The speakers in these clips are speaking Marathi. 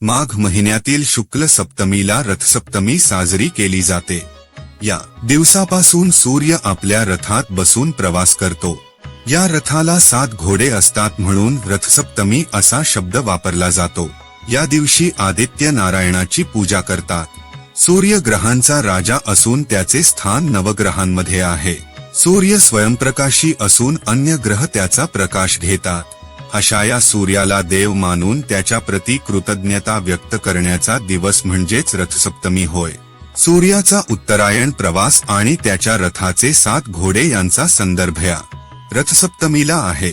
माघ महिन्यातील शुक्ल सप्तमीला रथसप्तमी साजरी केली जाते। या दिवसापासून सूर्य आपल्या रथात बसून प्रवास करतो। या रथाला 7 घोडे असतात म्हणून रथसप्तमी असा शब्द वापरला जातो। या दिवशी आदित्य नारायणाची पूजा करतात। सूर्य ग्रहांचा राजा असून त्याचे स्थान नवग्रहांमध्ये आहे। सूर्य स्वयंप्रकाशी असून अन्य ग्रह त्याचा प्रकाश घेतात। अशा या सूर्याला देव मानून त्याच्या प्रती कृतज्ञता व्यक्त करण्याचा दिवस म्हणजेच रथसप्तमी होय। सूर्याचा उत्तरायण प्रवास आणि त्याच्या रथाचे 7 घोडे यांचा संदर्भ या रथसप्तमीला आहे।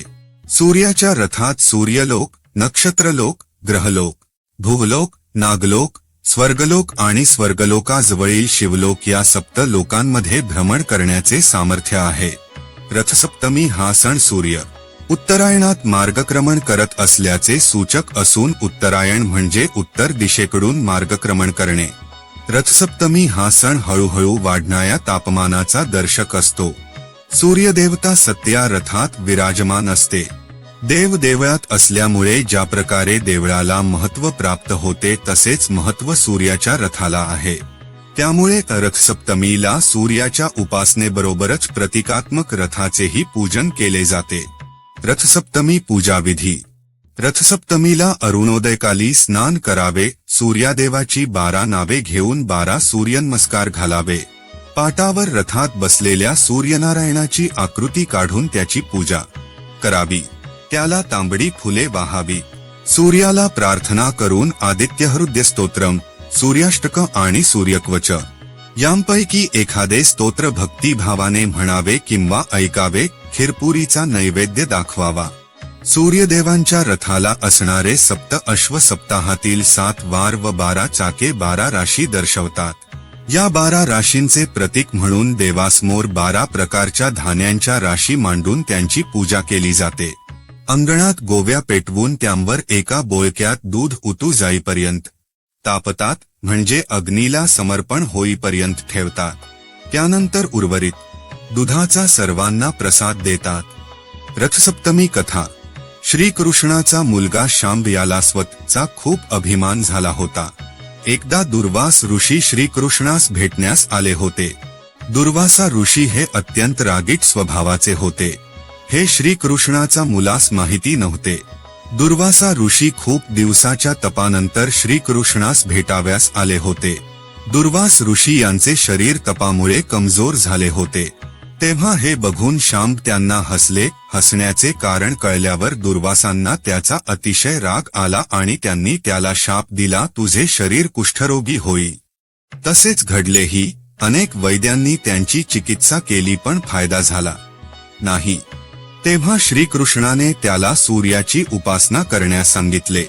सूर्याच्या रथात सूर्यलोक, नक्षत्रलोक, ग्रहलोक, भूलोक, नागलोक, स्वर्गलोक आणि स्वर्गलोकाजवळील शिवलोक या 7 लोकांमध्ये भ्रमण करण्याचे सामर्थ्य आहे। रथसप्तमी हा सण सूर्य उत्तरायणात मार्गक्रमण करत असल्याचे सूचक असून उत्तरायण म्हणजे उत्तर दिशेकडून मार्गक्रमण करणे। रथसप्तमी हा सण हळूहळू वाढणाऱ्या तापमानाचा दर्शक असतो। सूर्यदेवता सत्या रथात विराजमान असते। देव देवळात असल्यामुळे ज्या प्रकारे देवळाला महत्त्व प्राप्त होते तसेच महत्त्व सूर्याच्या रथाला आहे। त्यामुळे रथसप्तमीला सूर्याच्या उपासनेबरोबरच प्रतिकात्मक रथाचेही पूजन केले जाते। रथसप्तमी पूजा विधी। रथसप्तमीला अरुणोदयकाली स्नान करावे, सूर्यादेवाची 12 नावे घेऊन 12 सूर्यनमस्कार घालावे, पाटावर रथात बसलेल्या सूर्यनारायणाची आकृती काढून त्याची पूजा करावी, त्याला तांबडी फुले वाहावी, सूर्याला प्रार्थना करून आदित्यहृदय स्तोत्रम, सूर्याष्टक आणि सूर्यकवच यांपैकी एखादे स्तोत्र भक्तिभावाने म्हणावे किंवा ऐकावे, खीरपुरीचा नैवेद्य दाखवावा। सूर्यदेवांच्या रथाला असणारे 7 अश्व सप्ताहातील 7 वार व 12 चाके 12 राशी दर्शवतात। या 12 राशींचे प्रतीक म्हणून देवासमोर 12 प्रकारच्या धान्यांच्या राशी मांडून त्यांची पूजा केली जाते। अंगणात गोव्या पेटवून त्यांवर एका बोळक्यात दूध उतू जाईपर्यंत तापतात, म्हणजे अग्नीला समर्पण होईपर्यंत ठेवतात। त्यानंतर उर्वरित दुधाचा सर्वांना प्रसाद देतात। रथसप्तमी कथा। श्रीकृष्णाचा मुलगा शांब याला स्वतःचा खूप अभिमान झाला होता। एकदा दुर्वास ऋषी श्रीकृष्णास भेटण्यास आले होते। दुर्वासा ऋषी हे अत्यंत रागीट स्वभावाचे होते। हे श्रीकृष्णाचा मुलास माहिती नव्हते। दुर्वासा ऋषी खूप दिवसाच्या तपानंतर श्रीकृष्णास भेटाव्यास आले होते। दुर्वास ऋषी यांचे शरीर तपामुळे कमजोर झाले होते। तेव्हा हे बघून शांब त्यांना हसले। हसण्याचे कारण कळल्यावर दुर्वासांना त्याचा अतिशय राग आला आणि त्यांनी त्याला शाप दिला, तुझे शरीर कुष्ठरोगी होईल। तसेच घडलेही। अनेक वैद्यांनी त्यांची चिकित्सा केली पण फायदा झाला नाही। तेव्हा श्रीकृष्णाने त्याला सूर्याची उपासना करण्यास सांगितले।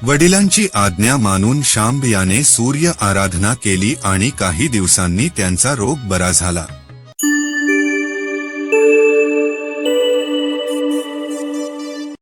वडिलांची आज्ञा मानून शांब याने सूर्य आराधना केली आणि काही दिवसांनी त्यांचा रोग बरा झाला।